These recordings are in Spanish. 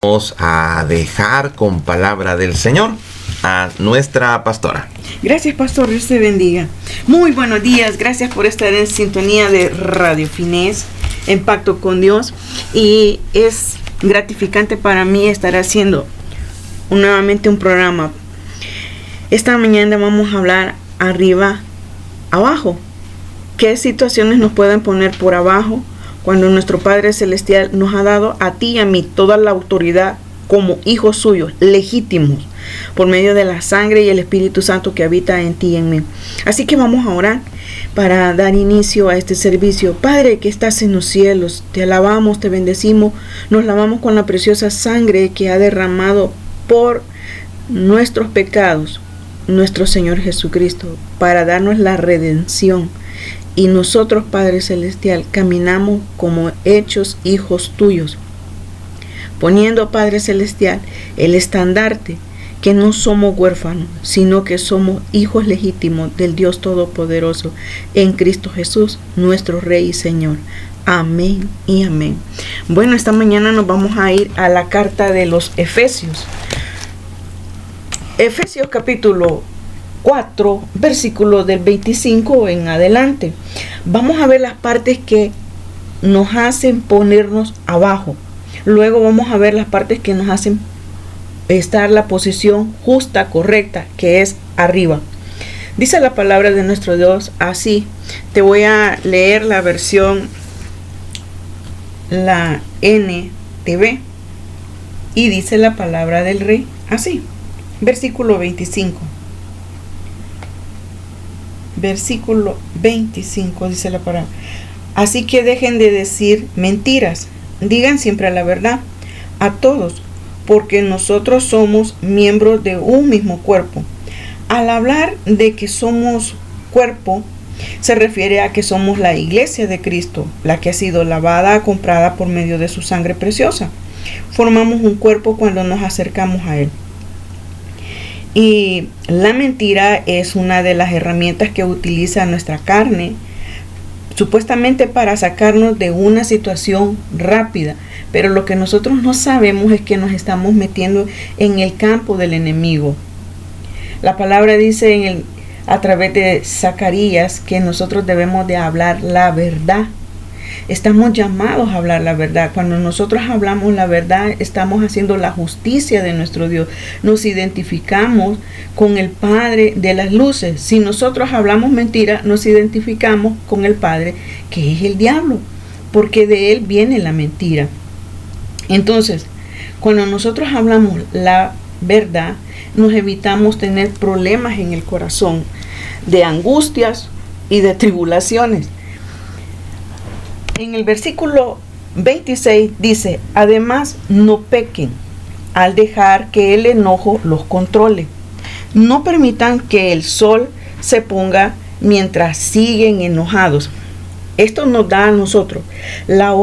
Vamos a dejar con palabra del Señor a nuestra pastora. Gracias, pastor, Dios te bendiga. Muy buenos días, gracias por estar en sintonía de Radio Finés, en Pacto con Dios. Y es gratificante para mí estar haciendo nuevamente un programa. Esta mañana vamos a hablar arriba, abajo. ¿Qué situaciones nos pueden poner por abajo cuando nuestro Padre Celestial nos ha dado a ti y a mí toda la autoridad como hijos suyos, legítimos, por medio de la sangre y el Espíritu Santo que habita en ti y en mí? Así que vamos a orar para dar inicio a este servicio. Padre que estás en los cielos, te alabamos, te bendecimos, nos lavamos con la preciosa sangre que ha derramado por nuestros pecados nuestro Señor Jesucristo, para darnos la redención. Y nosotros, Padre Celestial, caminamos como hechos hijos tuyos, poniendo, Padre Celestial, el estandarte que no somos huérfanos, sino que somos hijos legítimos del Dios Todopoderoso en Cristo Jesús, nuestro Rey y Señor. Amén y amén. Bueno, esta mañana nos vamos a ir a la carta de los Efesios. Efesios capítulo 4, versículo del 25 en adelante. Vamos a ver las partes que nos hacen ponernos abajo. Luego vamos a ver las partes que nos hacen estar la posición justa, correcta, que es arriba. Dice la palabra de nuestro Dios así. Te voy a leer la versión, la NTV. Y dice la palabra del Rey así. Versículo 25. Versículo 25 dice la palabra. Así que dejen de decir mentiras. Digan siempre la verdad a todos, porque nosotros somos miembros de un mismo cuerpo. Al hablar de que somos cuerpo, se refiere a que somos la iglesia de Cristo, la que ha sido lavada, comprada por medio de su sangre preciosa. Formamos un cuerpo cuando nos acercamos a Él. Y la mentira es una de las herramientas que utiliza nuestra carne, supuestamente para sacarnos de una situación rápida. Pero lo que nosotros no sabemos es que nos estamos metiendo en el campo del enemigo. La palabra dice a través de Zacarías que nosotros debemos de hablar la verdad. Estamos llamados a hablar la verdad. Cuando nosotros hablamos la verdad, estamos haciendo la justicia de nuestro Dios. Nos identificamos con el Padre de las luces. Si nosotros hablamos mentira, nos identificamos con el Padre, que es el diablo, porque de él viene la mentira. Entonces, cuando nosotros hablamos la verdad, nos evitamos tener problemas en el corazón, de angustias y de tribulaciones. En el versículo 26 dice, además no pequen al dejar que el enojo los controle. No permitan que el sol se ponga mientras siguen enojados. Esto nos da a nosotros la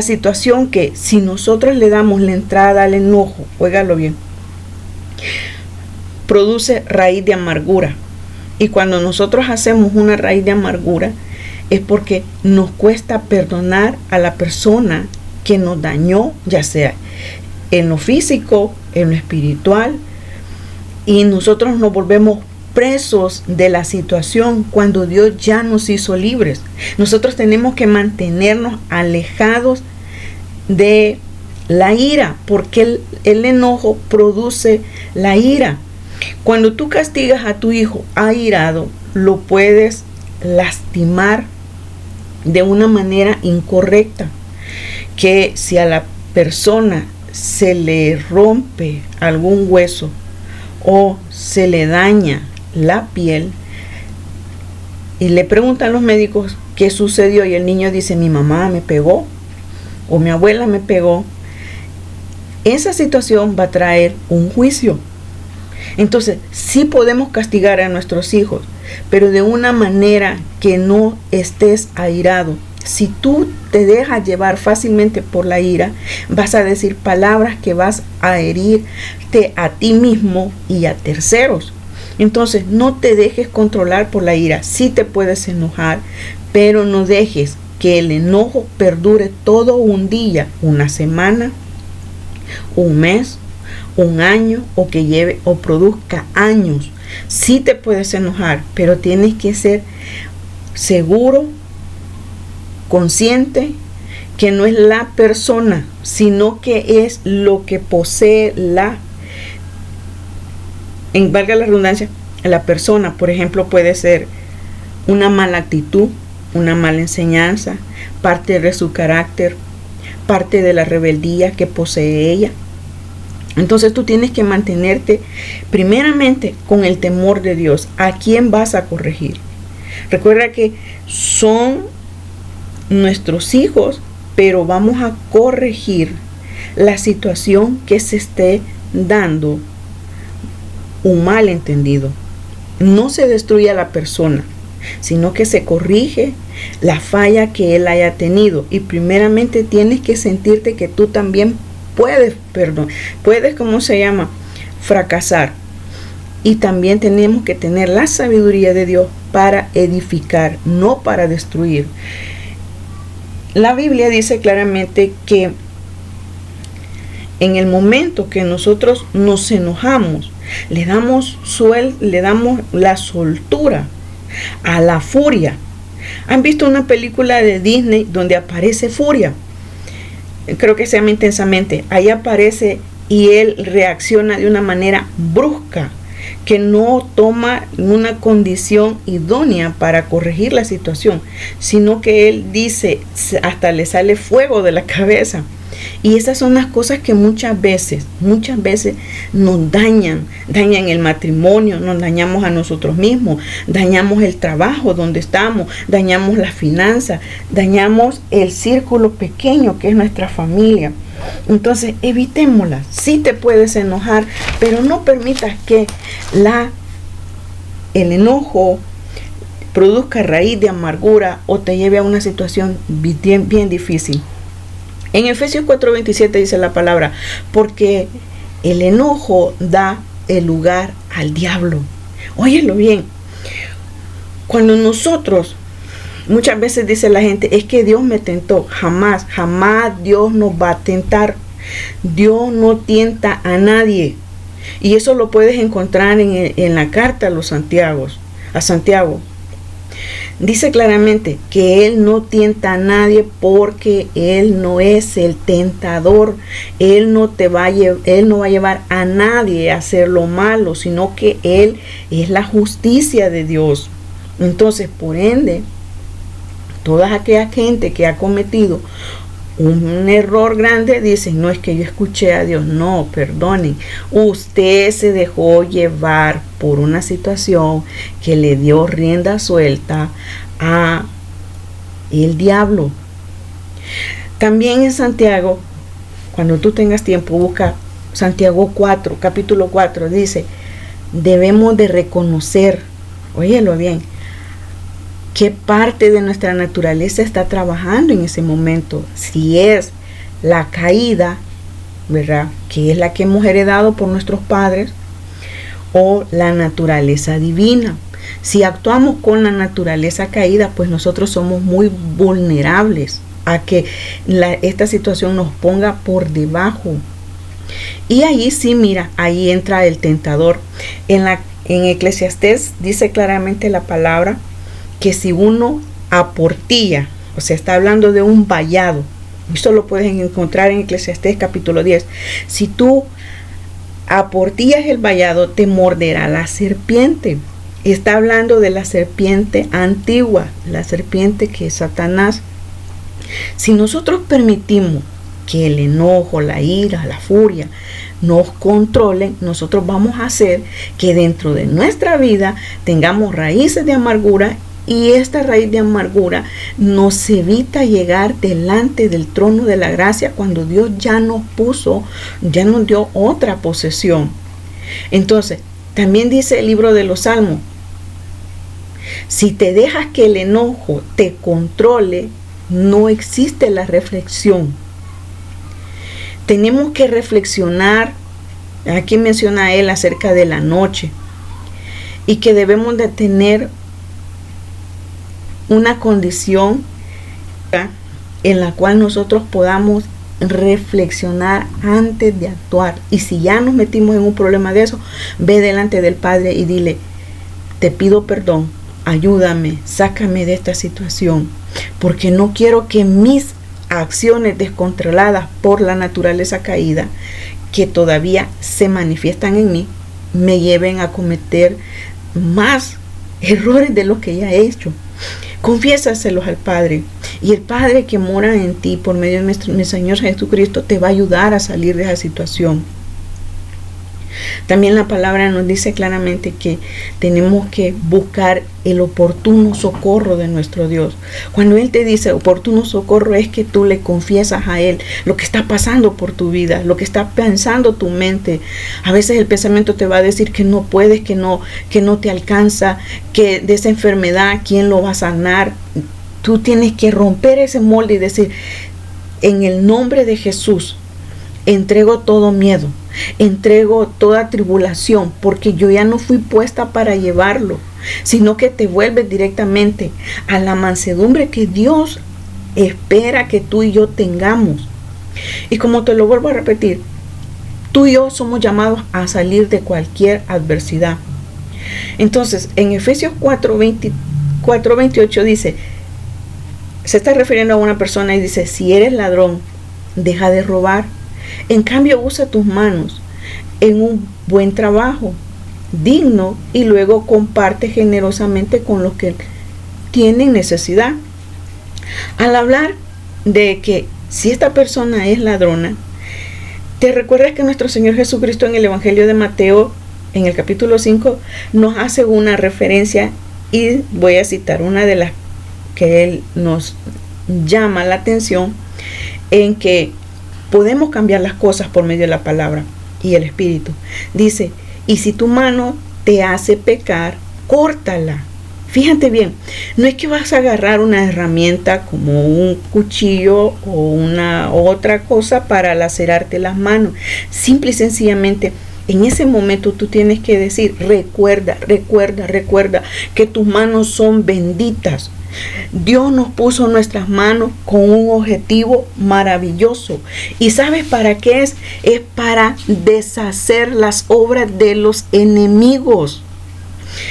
situación que si nosotros le damos la entrada al enojo, óigalo bien, produce raíz de amargura. Y cuando nosotros hacemos una raíz de amargura, es porque nos cuesta perdonar a la persona que nos dañó, ya sea en lo físico, en lo espiritual, y nosotros nos volvemos presos de la situación cuando Dios ya nos hizo libres. Nosotros tenemos que mantenernos alejados de la ira, porque el enojo produce la ira. Cuando tú castigas a tu hijo airado, lo puedes lastimar de una manera incorrecta, que si a la persona se le rompe algún hueso o se le daña la piel y le preguntan los médicos qué sucedió y el niño dice mi mamá me pegó o mi abuela me pegó, esa situación va a traer un juicio. Entonces sí podemos castigar a nuestros hijos, pero de una manera que no estés airado. Si tú te dejas llevar fácilmente por la ira, vas a decir palabras que vas a herirte a ti mismo y a terceros. Entonces no te dejes controlar por la ira. Sí te puedes enojar, pero no dejes que el enojo perdure todo un día, una semana, un mes, un año, o que lleve o produzca años. Sí te puedes enojar, pero tienes que ser seguro, consciente, que no es la persona, sino que es lo que posee en valga la redundancia, la persona. Por ejemplo, puede ser una mala actitud, una mala enseñanza, parte de su carácter, parte de la rebeldía que posee ella. Entonces tú tienes que mantenerte primeramente con el temor de Dios. ¿A quién vas a corregir? Recuerda que son nuestros hijos, pero vamos a corregir la situación que se esté dando un malentendido. No se destruye a la persona, sino que se corrige la falla que él haya tenido. Y primeramente tienes que sentirte que tú también puedes fracasar. Y también tenemos que tener la sabiduría de Dios para edificar, no para destruir. La Biblia dice claramente que en el momento que nosotros nos enojamos, le damos la soltura a la furia. ¿Han visto una película de Disney donde aparece Furia? Creo que se llama Intensamente. Ahí aparece y él reacciona de una manera brusca, que no toma una condición idónea para corregir la situación, sino que él dice, hasta le sale fuego de la cabeza. Y esas son las cosas que muchas veces nos dañan el matrimonio, nos dañamos a nosotros mismos, dañamos el trabajo donde estamos, dañamos las finanzas, dañamos el círculo pequeño que es nuestra familia. Entonces evitémosla. Sí te puedes enojar, pero no permitas que el enojo produzca raíz de amargura o te lleve a una situación bien difícil. En Efesios 4:27 dice la palabra, porque el enojo da el lugar al diablo. Óyelo bien. Cuando nosotros, muchas veces dice la gente, es que Dios me tentó. Jamás Dios nos va a tentar. Dios no tienta a nadie. Y eso lo puedes encontrar en la carta a Santiago. Dice claramente que Él no tienta a nadie porque Él no es el tentador. Él no va a llevar a nadie a hacer lo malo, sino que Él es la justicia de Dios. Entonces, por ende, toda aquella gente que ha cometido un error grande, dicen, no es que yo escuché a Dios. No, perdonen. Usted se dejó llevar por una situación que le dio rienda suelta a el diablo. También en Santiago, cuando tú tengas tiempo, busca Santiago 4, capítulo 4, dice, debemos de reconocer, óyelo bien, qué parte de nuestra naturaleza está trabajando en ese momento. Si es la caída, ¿verdad?, que es la que hemos heredado por nuestros padres, o la naturaleza divina. Si actuamos con la naturaleza caída, pues nosotros somos muy vulnerables a que esta situación nos ponga por debajo. Y ahí sí, mira, ahí entra el tentador. En Eclesiastés dice claramente la palabra que si uno aportilla, o sea, está hablando de un vallado, esto lo puedes encontrar en Eclesiastés capítulo 10, si tú aportillas el vallado, te morderá la serpiente. Está hablando de la serpiente antigua, la serpiente que es Satanás. Si nosotros permitimos que el enojo, la ira, la furia nos controlen, nosotros vamos a hacer que dentro de nuestra vida tengamos raíces de amargura. Y esta raíz de amargura nos evita llegar delante del trono de la gracia cuando Dios ya nos dio otra posesión. Entonces, también dice el libro de los Salmos, si te dejas que el enojo te controle, no existe la reflexión. Tenemos que reflexionar, aquí menciona él acerca de la noche, y que debemos de tener una condición en la cual nosotros podamos reflexionar antes de actuar. Y si ya nos metimos en un problema de eso, ve delante del Padre y dile: te pido perdón, ayúdame, sácame de esta situación, porque no quiero que mis acciones descontroladas por la naturaleza caída, que todavía se manifiestan en mí, me lleven a cometer más errores de los que ya he hecho. Confiésaselos al Padre, y el Padre que mora en ti por medio de nuestro Señor Jesucristo te va a ayudar a salir de esa situación. También la palabra nos dice claramente que tenemos que buscar el oportuno socorro de nuestro Dios. Cuando Él te dice oportuno socorro, es que tú le confiesas a Él lo que está pasando por tu vida, lo que está pensando tu mente. A veces el pensamiento te va a decir que no puedes, que no te alcanza, que de esa enfermedad, ¿quién lo va a sanar? Tú tienes que romper ese molde y decir: en el nombre de Jesús, entrego todo miedo, entrego toda tribulación, porque yo ya no fui puesta para llevarlo, sino que te vuelves directamente a la mansedumbre que Dios espera que tú y yo tengamos. Y como te lo vuelvo a repetir, tú y yo somos llamados a salir de cualquier adversidad. Entonces, en Efesios 4:28 dice, se está refiriendo a una persona y dice: si eres ladrón, deja de robar. En cambio, usa tus manos en un buen trabajo digno y luego comparte generosamente con los que tienen necesidad. Al hablar de que si esta persona es ladrona, ¿te recuerdas que nuestro Señor Jesucristo en el Evangelio de Mateo, en el capítulo 5, nos hace una referencia? Y voy a citar una de las que Él nos llama la atención, en que podemos cambiar las cosas por medio de la palabra y el Espíritu. Dice: y si tu mano te hace pecar, córtala. Fíjate bien, no es que vas a agarrar una herramienta como un cuchillo o una otra cosa para lacerarte las manos. Simple y sencillamente, en ese momento tú tienes que decir: recuerda que tus manos son benditas. Dios nos puso nuestras manos con un objetivo maravilloso. ¿Y sabes para qué es? Es para deshacer las obras de los enemigos.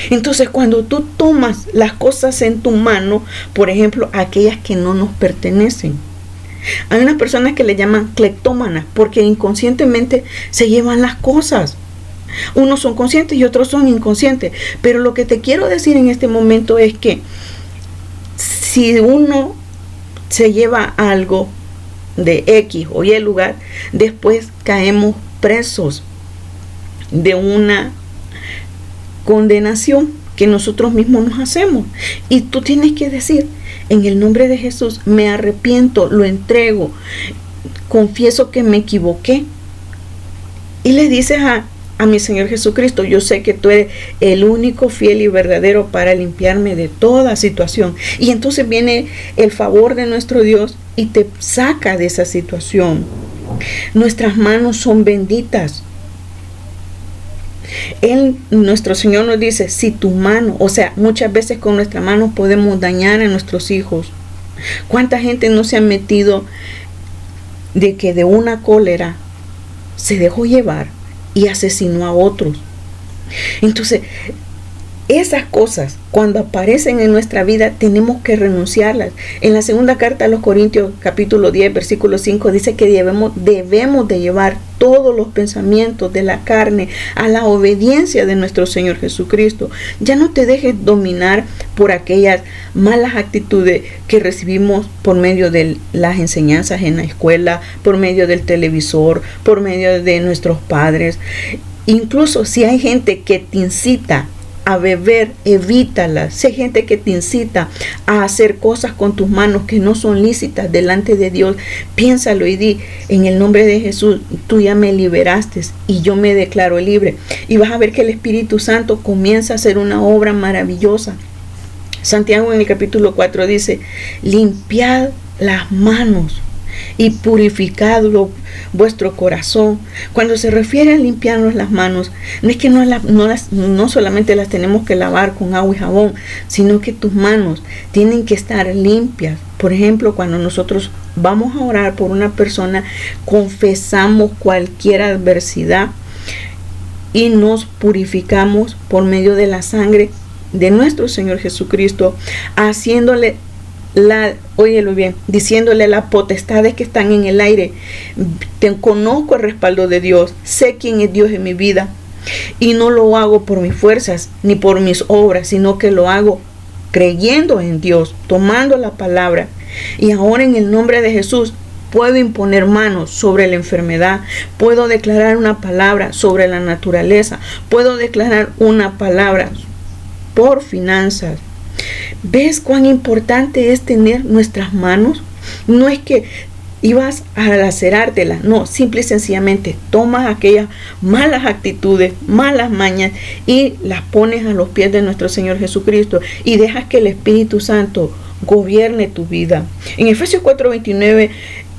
Entonces, cuando tú tomas las cosas en tu mano, por ejemplo, aquellas que no nos pertenecen, hay unas personas que le llaman cleptómanas porque inconscientemente se llevan las cosas. Unos son conscientes y otros son inconscientes. Pero lo que te quiero decir en este momento es que si uno se lleva algo de X o Y lugar, después caemos presos de una condenación que nosotros mismos nos hacemos. Y tú tienes que decir: en el nombre de Jesús me arrepiento, lo entrego, confieso que me equivoqué. Y le dices a mi Señor Jesucristo: yo sé que tú eres el único fiel y verdadero para limpiarme de toda situación. Y entonces viene el favor de nuestro Dios y te saca de esa situación. Nuestras manos son benditas. Nuestro Señor nos dice: si tu mano, o sea, muchas veces con nuestra mano podemos dañar a nuestros hijos. ¿Cuánta gente no se ha metido de que de una cólera se dejó llevar y asesinó a otros? Entonces, esas cosas, cuando aparecen en nuestra vida, tenemos que renunciarlas. En la segunda carta a los Corintios, capítulo 10, versículo 5, dice que debemos de llevar todos los pensamientos de la carne a la obediencia de nuestro Señor Jesucristo. Ya no te dejes dominar por aquellas malas actitudes que recibimos por medio de las enseñanzas en la escuela, por medio del televisor, por medio de nuestros padres. Incluso si hay gente que te incita a beber, evítala. Si hay gente que te incita a hacer cosas con tus manos que no son lícitas delante de Dios, piénsalo y di: en el nombre de Jesús, tú ya me liberaste y yo me declaro libre. Y vas a ver que el Espíritu Santo comienza a hacer una obra maravillosa. Santiago en el capítulo 4 dice: limpiad las manos. y purificadlo vuestro corazón. Cuando se refiere a limpiarnos las manos, no es que no solamente las tenemos que lavar con agua y jabón, sino que tus manos tienen que estar limpias. Por ejemplo, cuando nosotros vamos a orar por una persona, confesamos cualquier adversidad y nos purificamos por medio de la sangre de nuestro Señor Jesucristo, haciéndole óyelo bien, diciéndole a las potestades que están en el aire: te conozco el respaldo de Dios, sé quién es Dios en mi vida, y no lo hago por mis fuerzas ni por mis obras, sino que lo hago creyendo en Dios, tomando la palabra. Y ahora, en el nombre de Jesús, puedo imponer manos sobre la enfermedad, puedo declarar una palabra sobre la naturaleza, puedo declarar una palabra por finanzas. ¿Ves cuán importante es tener nuestras manos? No es que ibas a lacerártelas, no, simple y sencillamente tomas aquellas malas actitudes, malas mañas y las pones a los pies de nuestro Señor Jesucristo y dejas que el Espíritu Santo gobierne tu vida. En Efesios 4:29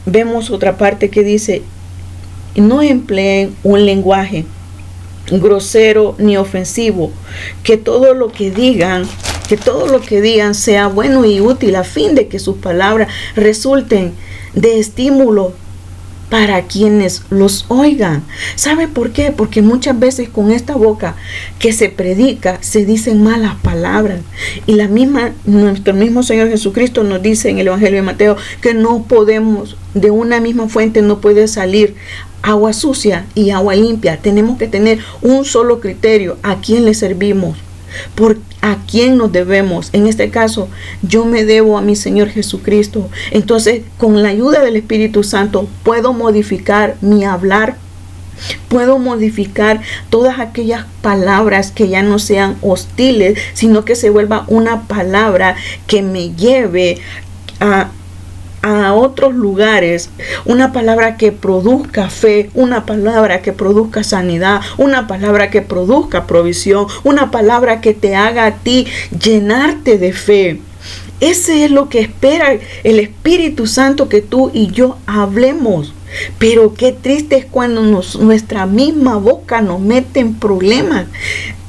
vemos otra parte que dice: no empleen un lenguaje grosero ni ofensivo, que todo lo que digan sea bueno y útil, a fin de que sus palabras resulten de estímulo para quienes los oigan. ¿Sabe por qué? Porque muchas veces con esta boca que se predica se dicen malas palabras, y nuestro mismo Señor Jesucristo nos dice en el Evangelio de Mateo que no podemos, de una misma fuente no puede salir agua sucia y agua limpia. Tenemos que tener un solo criterio: a quién le servimos, por a quién nos debemos. En este caso, yo me debo a mi Señor Jesucristo. Entonces, con la ayuda del Espíritu Santo, puedo modificar mi hablar, puedo modificar todas aquellas palabras que ya no sean hostiles, sino que se vuelva una palabra que me lleve a otros lugares, una palabra que produzca fe, una palabra que produzca sanidad, una palabra que produzca provisión, una palabra que te haga a ti llenarte de fe. Ese es lo que espera el Espíritu Santo, que tú y yo hablemos. Pero qué triste es cuando nuestra misma boca nos mete en problemas.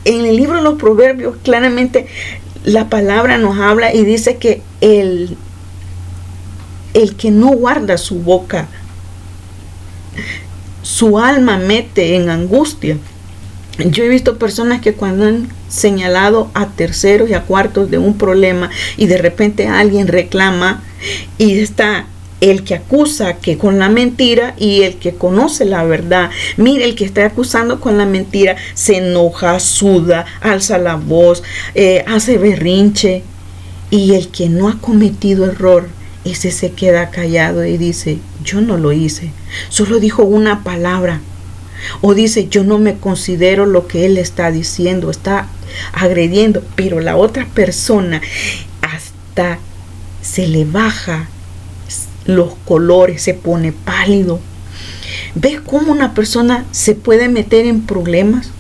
En el libro de los Proverbios, claramente la palabra nos habla y dice que el que no guarda su boca, su alma mete en angustia. Yo he visto personas que cuando han señalado a terceros y a cuartos de un problema y de repente alguien reclama, y está el que acusa que con la mentira y el que conoce la verdad. Mire, el que está acusando con la mentira se enoja, suda, alza la voz, hace berrinche, y el que no ha cometido error, ese se queda callado y dice: yo no lo hice, solo dijo una palabra. O dice: yo no me considero lo que él está diciendo, está agrediendo. Pero la otra persona hasta se le baja los colores, se pone pálido. ¿Ves cómo una persona se puede meter en problemas?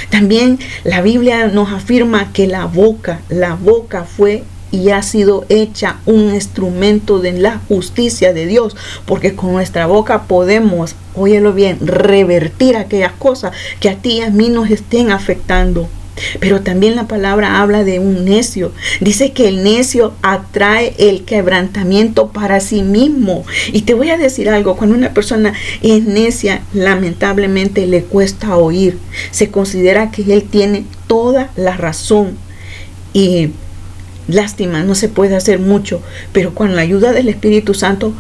También la Biblia nos afirma que la boca fue y ha sido hecha un instrumento de la justicia de Dios, porque con nuestra boca podemos, óyelo bien, revertir aquellas cosas que a ti y a mí nos estén afectando. Pero también la palabra habla de un necio. Dice que el necio atrae el quebrantamiento para sí mismo. Y te voy a decir algo: cuando una persona es necia, lamentablemente le cuesta oír. Se considera que él tiene toda la razón. Y lástima, no se puede hacer mucho, pero con la ayuda del Espíritu Santo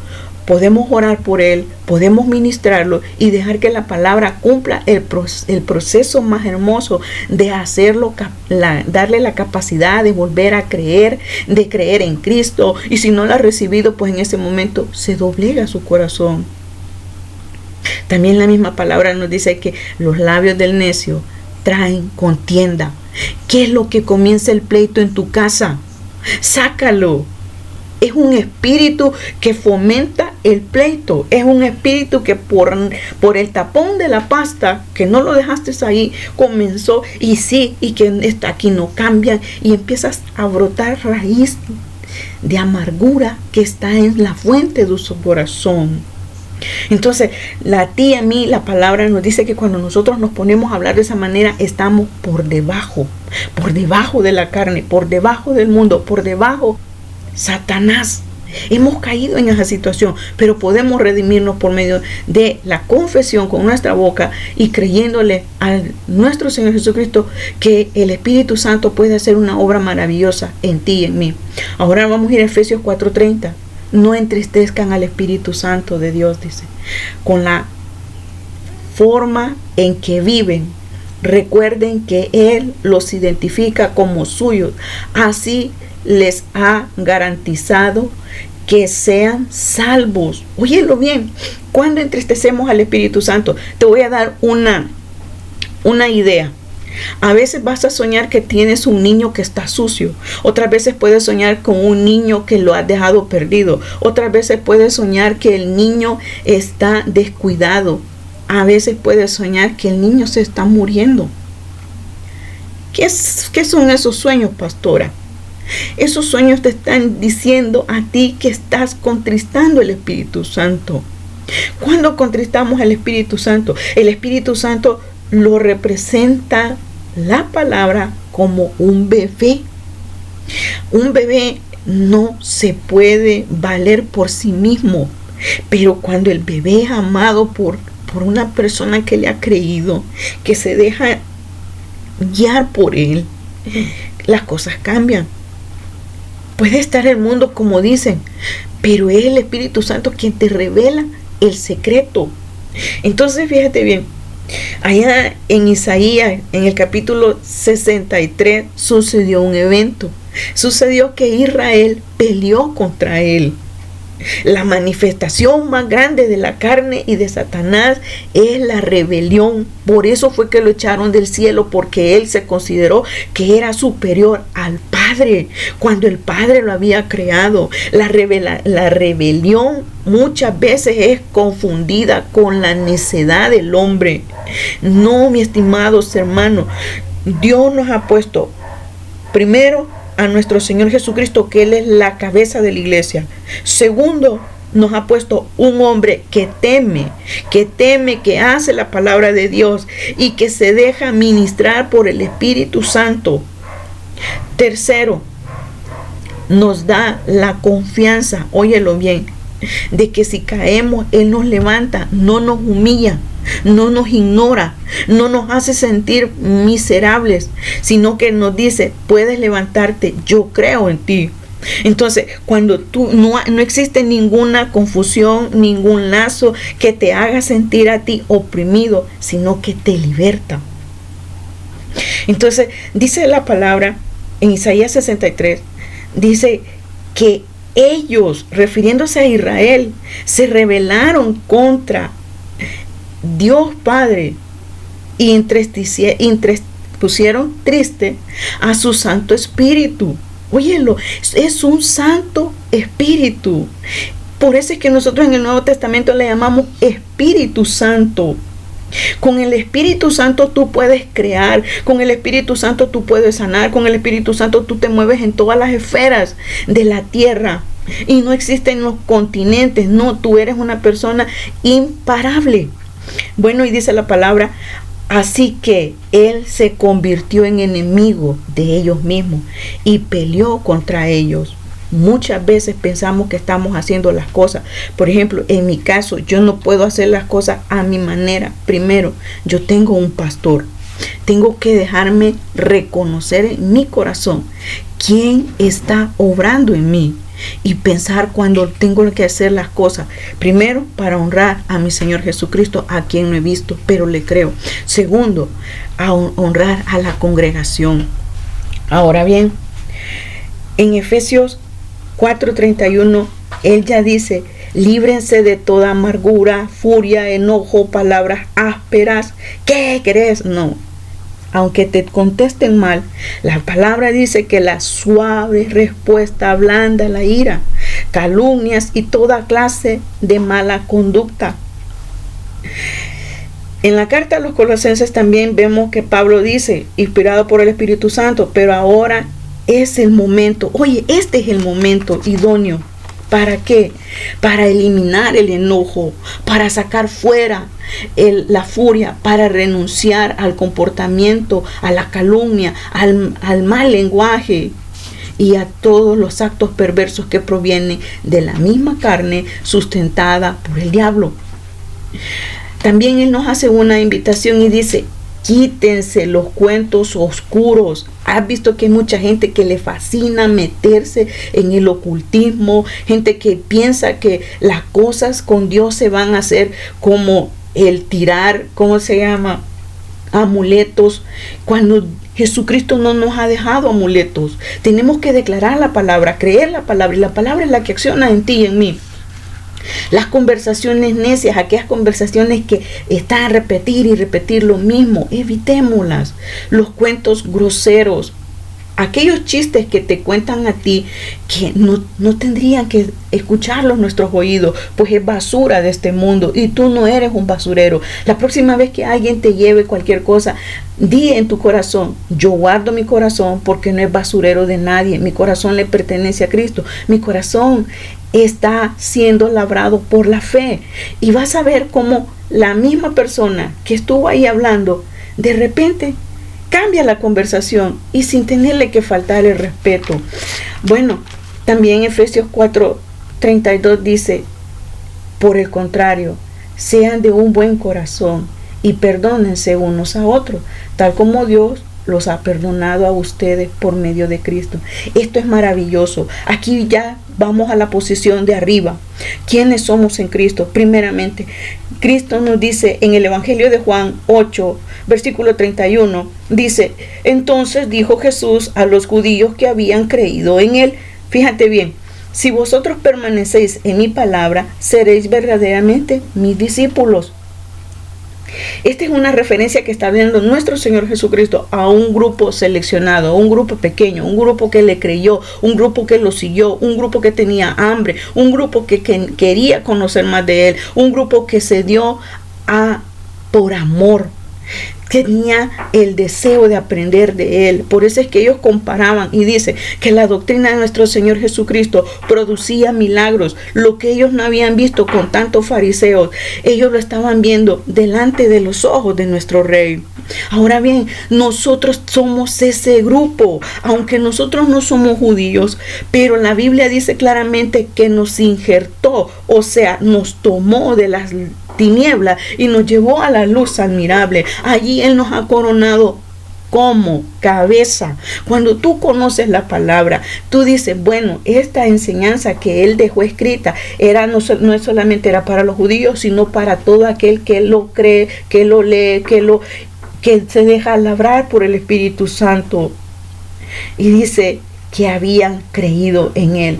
podemos orar por él, podemos ministrarlo y dejar que la palabra cumpla el proceso más hermoso de hacerlo, darle la capacidad de volver a creer, de creer en Cristo. Y si no lo ha recibido, pues en ese momento se doblega su corazón. También la misma palabra nos dice que los labios del necio traen contienda. ¿Qué es lo que comienza el pleito en tu casa? Sácalo. Es un espíritu que fomenta el pleito. Es un espíritu que por el tapón de la pasta, que no lo dejaste ahí, comenzó, y que está aquí, no cambian, y empiezas a brotar raíz de amargura que está en la fuente de su corazón. Entonces, a ti y a mí, la palabra nos dice que cuando nosotros nos ponemos a hablar de esa manera, estamos por debajo de la carne, por debajo del mundo, por debajo Satanás. Hemos caído en esa situación, pero podemos redimirnos por medio de la confesión con nuestra boca y creyéndole a nuestro Señor Jesucristo que el Espíritu Santo puede hacer una obra maravillosa en ti y en mí. Ahora vamos a ir a Efesios 4:30. No entristezcan al Espíritu Santo de Dios, dice, con la forma en que viven. Recuerden que Él los identifica como suyos. Así les ha garantizado que sean salvos. Óyelo bien. ¿Cuándo entristecemos al Espíritu Santo? Te voy a dar una idea. A veces vas a soñar que tienes un niño que está sucio. Otras veces puedes soñar con un niño que lo has dejado perdido. Otras veces puedes soñar que el niño está descuidado. A veces puedes soñar que el niño se está muriendo. ¿Qué son esos sueños, pastora? Esos sueños te están diciendo a ti que estás contristando al Espíritu Santo. ¿Cuándo contristamos al Espíritu Santo? El Espíritu Santo lo representa la palabra como un bebé. Un bebé no se puede valer por sí mismo, pero cuando el bebé es amado por una persona que le ha creído, que se deja guiar por él, las cosas cambian. Puede estar el mundo como dicen, pero es el Espíritu Santo quien te revela el secreto. Entonces fíjate bien, allá en Isaías, en el capítulo 63, sucedió un evento. Sucedió que Israel peleó contra él. La manifestación más grande de la carne y de Satanás es la rebelión. Por eso fue que lo echaron del cielo, porque él se consideró que era superior al Padre, cuando el Padre lo había creado. La rebelión muchas veces es confundida con la necedad del hombre. No, mis estimados hermanos, Dios nos ha puesto primero a nuestro Señor Jesucristo, que Él es la cabeza de la iglesia. Segundo, nos ha puesto un hombre que teme, que hace la palabra de Dios y que se deja ministrar por el Espíritu Santo. Tercero, nos da la confianza, óyelo bien, de que si caemos, Él nos levanta, no nos humilla, no nos ignora, no nos hace sentir miserables, sino que nos dice, puedes levantarte, yo creo en ti. Entonces, cuando tú no existe ninguna confusión, ningún lazo que te haga sentir a ti oprimido, sino que te liberta. Entonces, dice la palabra en Isaías 63, dice que ellos, refiriéndose a Israel, se rebelaron contra Dios Padre y pusieron triste a su Santo Espíritu. Óyelo, es un Santo Espíritu. Por eso es que nosotros en el Nuevo Testamento le llamamos Espíritu Santo. Con el Espíritu Santo tú puedes crear, con el Espíritu Santo tú puedes sanar, con el Espíritu Santo tú te mueves en todas las esferas de la tierra. Y no existen los continentes, no, tú eres una persona imparable. Bueno, y dice la palabra, así que Él se convirtió en enemigo de ellos mismos y peleó contra ellos. Muchas veces pensamos que estamos haciendo las cosas. Por ejemplo, en mi caso, yo no puedo hacer las cosas a mi manera. Primero, yo tengo un pastor. Tengo que dejarme reconocer en mi corazón quién está obrando en mí. Y pensar cuando tengo que hacer las cosas. Primero, para honrar a mi Señor Jesucristo, a quien no he visto, pero le creo. Segundo, a honrar a la congregación. Ahora bien, en Efesios 4:31, Él ya dice, líbrense de toda amargura, furia, enojo, palabras ásperas. ¿Qué crees? No. Aunque te contesten mal, la palabra dice que la suave respuesta ablanda la ira, calumnias y toda clase de mala conducta. En la carta a los Colosenses también vemos que Pablo dice, inspirado por el Espíritu Santo, pero ahora es el momento. Oye, este es el momento idóneo. ¿Para qué? Para eliminar el enojo, para sacar fuera la furia, para renunciar al comportamiento, a la calumnia, al mal lenguaje y a todos los actos perversos que provienen de la misma carne sustentada por el diablo. También Él nos hace una invitación y dice: quítense los cuentos oscuros. Has visto que hay mucha gente que le fascina meterse en el ocultismo, gente que piensa que las cosas con Dios se van a hacer como el tirar, ¿cómo se llama? Amuletos, cuando Jesucristo no nos ha dejado amuletos. Tenemos que declarar la palabra, creer la palabra, y la palabra es la que acciona en ti y en mí. Las conversaciones necias, aquellas conversaciones que están a repetir y repetir lo mismo, evitémoslas. Los cuentos groseros, aquellos chistes que te cuentan a ti que no tendrían que escucharlos nuestros oídos, pues es basura de este mundo y tú no eres un basurero. La próxima vez que alguien te lleve cualquier cosa, di en tu corazón: yo guardo mi corazón porque no es basurero de nadie, mi corazón le pertenece a Cristo, mi corazón está siendo labrado por la fe. Y vas a ver cómo la misma persona que estuvo ahí hablando, de repente cambia la conversación y sin tenerle que faltar el respeto. Bueno, también Efesios 4:32 dice: por el contrario, sean de un buen corazón y perdónense unos a otros, tal como Dios los ha perdonado a ustedes por medio de Cristo. Esto es maravilloso. Aquí ya vamos a la posición de arriba. ¿Quiénes somos en Cristo? Primeramente, Cristo nos dice en el Evangelio de Juan 8, versículo 31, dice: entonces dijo Jesús a los judíos que habían creído en él. Fíjate bien: si vosotros permanecéis en mi palabra, seréis verdaderamente mis discípulos. Esta es una referencia que está dando nuestro Señor Jesucristo a un grupo seleccionado, a un grupo pequeño, un grupo que le creyó, un grupo que lo siguió, un grupo que tenía hambre, un grupo que quería conocer más de él, un grupo que se dio por amor. Tenía el deseo de aprender de él. Por eso es que ellos comparaban y dice que la doctrina de nuestro Señor Jesucristo producía milagros. Lo que ellos no habían visto con tantos fariseos, ellos lo estaban viendo delante de los ojos de nuestro Rey. Ahora bien, nosotros somos ese grupo, aunque nosotros no somos judíos, pero la Biblia dice claramente que nos injertó, o sea, nos tomó de las tinieblas y nos llevó a la luz admirable. Allí Él nos ha coronado como cabeza. Cuando tú conoces la palabra, tú dices: bueno, esta enseñanza que Él dejó escrita no solamente era para los judíos, sino para todo aquel que lo cree, que lo lee, que se deja labrar por el Espíritu Santo. Y dice que habían creído en Él.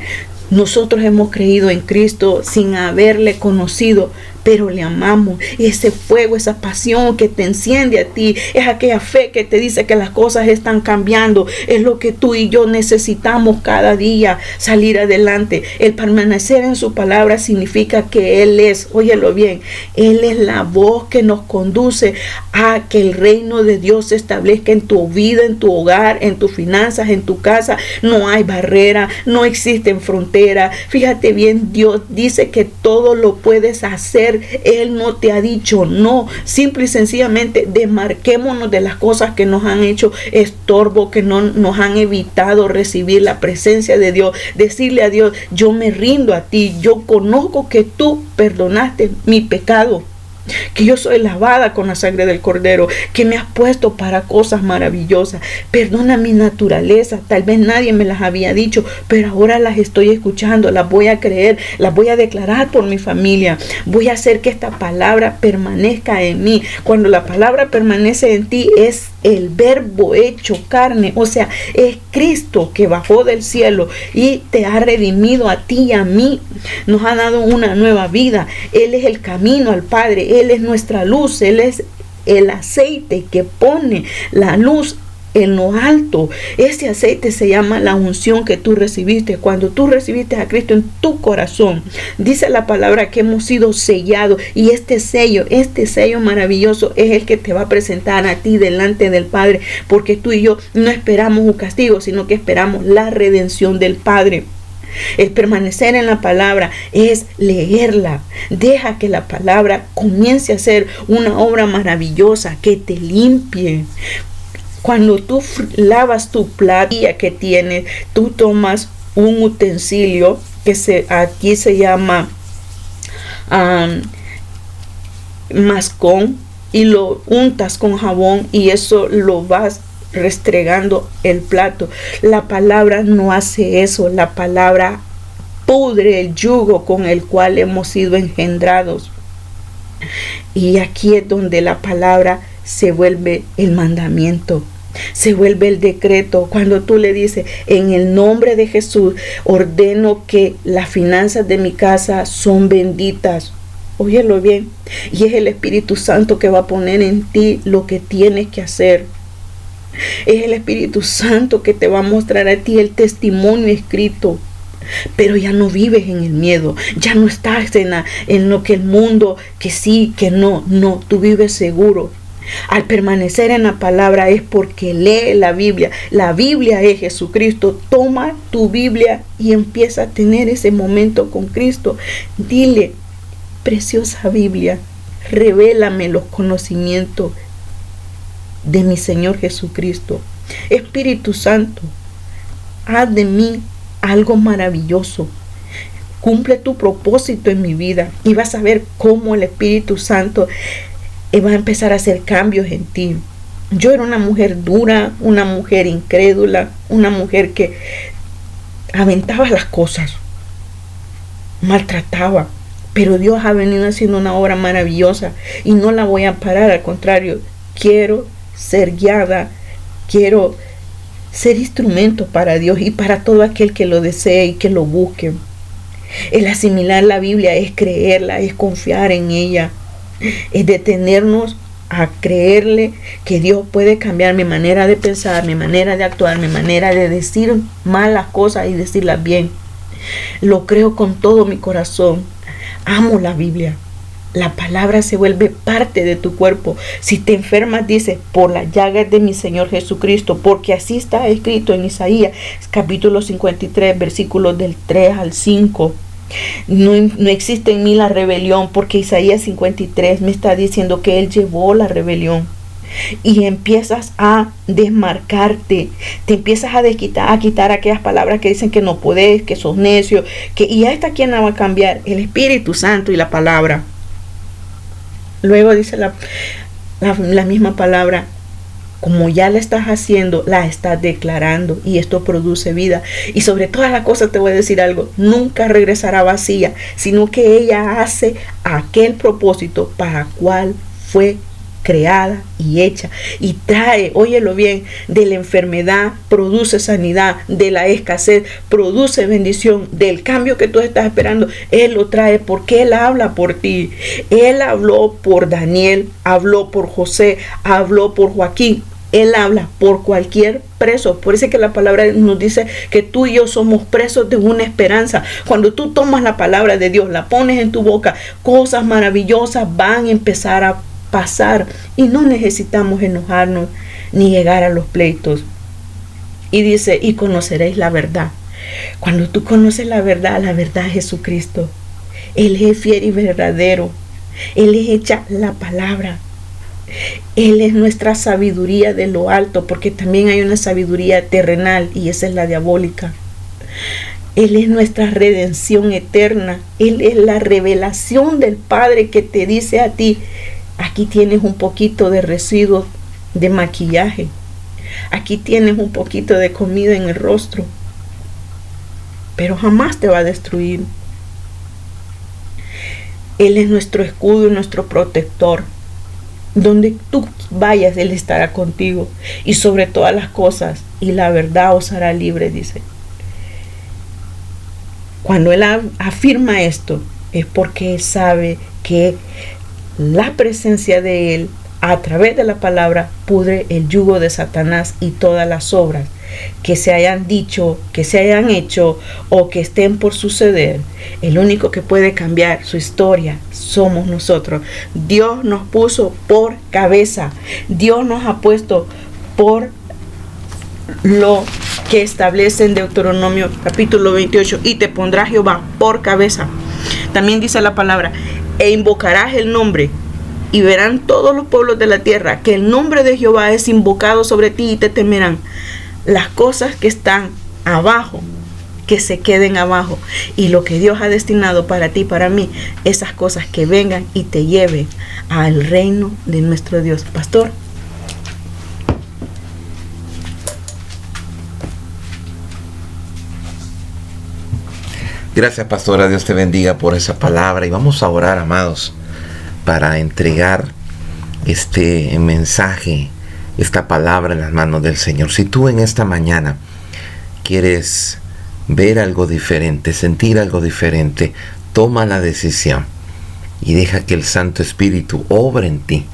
Nosotros hemos creído en Cristo sin haberle conocido, pero le amamos. Ese fuego, esa pasión que te enciende a ti, es aquella fe que te dice que las cosas están cambiando. Es lo que tú y yo necesitamos cada día, salir adelante. El permanecer en su palabra significa que Él es, óyelo bien, Él es la voz que nos conduce a que el reino de Dios se establezca en tu vida, en tu hogar, en tus finanzas, en tu casa. No hay barrera, no existen fronteras. Fíjate bien, Dios dice que todo lo puedes hacer. Él no te ha dicho no. Simple y sencillamente demarquémonos de las cosas que nos han hecho estorbo, que no nos han evitado recibir la presencia de Dios. Decirle a Dios: yo me rindo a ti, yo conozco que tú perdonaste mi pecado, que yo soy lavada con la sangre del Cordero, que me has puesto para cosas maravillosas. Perdona mi naturaleza, tal vez nadie me las había dicho, pero ahora las estoy escuchando, las voy a creer, las voy a declarar por mi familia. Voy a hacer que esta palabra permanezca en mí. Cuando la palabra permanece en ti, es el verbo hecho carne, o sea, es Cristo que bajó del cielo y te ha redimido a ti y a mí. Nos ha dado una nueva vida. Él es el camino al Padre, Él es nuestra luz, Él es el aceite que pone la luz en lo alto. Ese aceite se llama la unción que tú recibiste. Cuando tú recibiste a Cristo en tu corazón, dice la palabra que hemos sido sellados, y este sello maravilloso es el que te va a presentar a ti delante del Padre, porque tú y yo no esperamos un castigo, sino que esperamos la redención del Padre. El permanecer en la palabra es leerla. Deja que la palabra comience a ser una obra maravillosa que te limpie. Cuando tú lavas tu platilla que tienes, tú tomas un utensilio que aquí se llama mascón, y lo untas con jabón, y eso lo vas restregando el plato. La palabra no hace eso. La palabra pudre el yugo con el cual hemos sido engendrados. Y aquí es donde la palabra se vuelve el mandamiento, se vuelve el decreto. Cuando tú le dices: en el nombre de Jesús ordeno que las finanzas de mi casa son benditas. Óyelo bien. Y es el Espíritu Santo que va a poner en ti lo que tienes que hacer. Es el Espíritu Santo que te va a mostrar a ti el testimonio escrito. Pero ya no vives en el miedo, ya no estás en lo que el mundo, que sí, que no, tú vives seguro. Al permanecer en la palabra es porque lee la Biblia. La Biblia es Jesucristo. Toma tu Biblia y empieza a tener ese momento con Cristo. Dile: preciosa Biblia, revélame los conocimientos de mi Señor Jesucristo. Espíritu Santo, haz de mí algo maravilloso. Cumple tu propósito en mi vida, y vas a ver cómo el Espíritu Santo va a empezar a hacer cambios en ti. Yo era una mujer dura, una mujer incrédula, una mujer que aventaba las cosas, maltrataba, pero Dios ha venido haciendo una obra maravillosa y no la voy a parar. Al contrario, quiero ser guiada, quiero ser instrumento para Dios y para todo aquel que lo desee y que lo busque. El asimilar la Biblia es creerla, es confiar en ella, es detenernos a creerle que Dios puede cambiar mi manera de pensar, mi manera de actuar, mi manera de decir malas cosas y decirlas bien. Lo creo con todo mi corazón. Amo la Biblia. La palabra se vuelve parte de tu cuerpo. Si te enfermas, dice: por las llagas de mi Señor Jesucristo, porque así está escrito en Isaías capítulo 53, versículos del 3 al 5. No existe en mí la rebelión, porque Isaías 53 me está diciendo que Él llevó la rebelión. Y empiezas a desmarcarte, te empiezas a quitar aquellas palabras que dicen que no podés, que sos necio, y a esta ¿quién la va a cambiar? El Espíritu Santo y la palabra. Luego dice la misma palabra: como ya la estás haciendo, la estás declarando, y esto produce vida. Y sobre todas las cosas te voy a decir algo: nunca regresará vacía, sino que ella hace aquel propósito para cual fue creada y hecha, y trae, óyelo bien, de la enfermedad produce sanidad, de la escasez produce bendición, del cambio que tú estás esperando, Él lo trae, porque Él habla por ti. Él habló por Daniel, habló por José, habló por Joaquín. Él habla por cualquier preso. Por eso es que la palabra nos dice que tú y yo somos presos de una esperanza. Cuando tú tomas la palabra de Dios, la pones en tu boca, cosas maravillosas van a empezar a pasar, y no necesitamos enojarnos ni llegar a los pleitos. Y dice: y conoceréis la verdad. Cuando tú conoces la verdad es Jesucristo. Él es fiel y verdadero. Él es hecha la palabra. Él es nuestra sabiduría de lo alto, porque también hay una sabiduría terrenal, y esa es la diabólica. Él es nuestra redención eterna. Él es la revelación del Padre que te dice a ti: aquí tienes un poquito de residuos de maquillaje. Aquí tienes un poquito de comida en el rostro. Pero jamás te va a destruir. Él es nuestro escudo y nuestro protector. Donde tú vayas, Él estará contigo. Y sobre todas las cosas, y la verdad os hará libre, dice. Cuando Él afirma esto, es porque sabe que la presencia de Él a través de la palabra pudre el yugo de Satanás y todas las obras que se hayan dicho, que se hayan hecho o que estén por suceder. El único que puede cambiar su historia somos nosotros. Dios nos puso por cabeza. Dios nos ha puesto por lo que establece en Deuteronomio capítulo 28, y te pondrá Jehová por cabeza. También dice la palabra, e invocarás el nombre, y verán todos los pueblos de la tierra que el nombre de Jehová es invocado sobre ti, y te temerán. Las cosas que están abajo, que se queden abajo, y lo que Dios ha destinado para ti y para mí, esas cosas que vengan y te lleven al reino de nuestro Dios. Pastor. Gracias, pastora. Dios te bendiga por esa palabra. Y vamos a orar, amados, para entregar este mensaje, esta palabra en las manos del Señor. Si tú en esta mañana quieres ver algo diferente, sentir algo diferente, toma la decisión y deja que el Santo Espíritu obre en ti,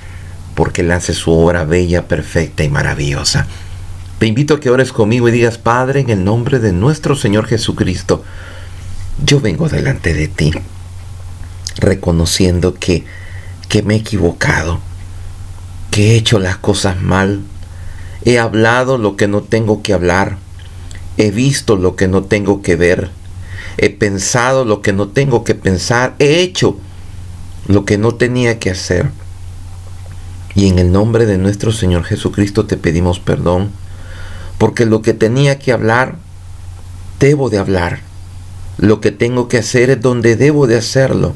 porque Él hace su obra bella, perfecta y maravillosa. Te invito a que ores conmigo y digas: Padre, en el nombre de nuestro Señor Jesucristo, yo vengo delante de ti, reconociendo que me he equivocado, que he hecho las cosas mal, he hablado lo que no tengo que hablar, he visto lo que no tengo que ver, he pensado lo que no tengo que pensar, he hecho lo que no tenía que hacer. Y en el nombre de nuestro Señor Jesucristo te pedimos perdón, porque lo que tenía que hablar, debo de hablar. Lo que tengo que hacer es donde debo de hacerlo.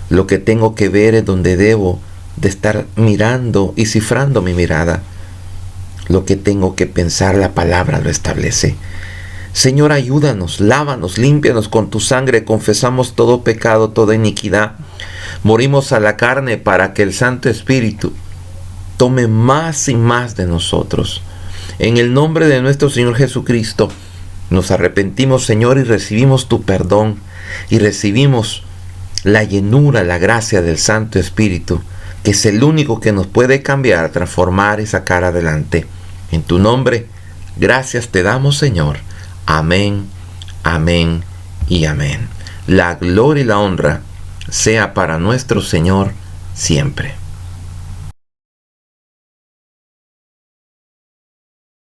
Lo que tengo que ver es donde debo de estar mirando y cifrando mi mirada. Lo que tengo que pensar, la palabra lo establece. Señor, ayúdanos, lávanos, límpianos con tu sangre. Confesamos todo pecado, toda iniquidad. Morimos a la carne para que el Santo Espíritu tome más y más de nosotros. En el nombre de nuestro Señor Jesucristo, nos arrepentimos, Señor, y recibimos tu perdón, y recibimos la llenura, la gracia del Santo Espíritu, que es el único que nos puede cambiar, transformar y sacar adelante. En tu nombre, gracias te damos, Señor. Amén, amén y amén. La gloria y la honra sea para nuestro Señor siempre.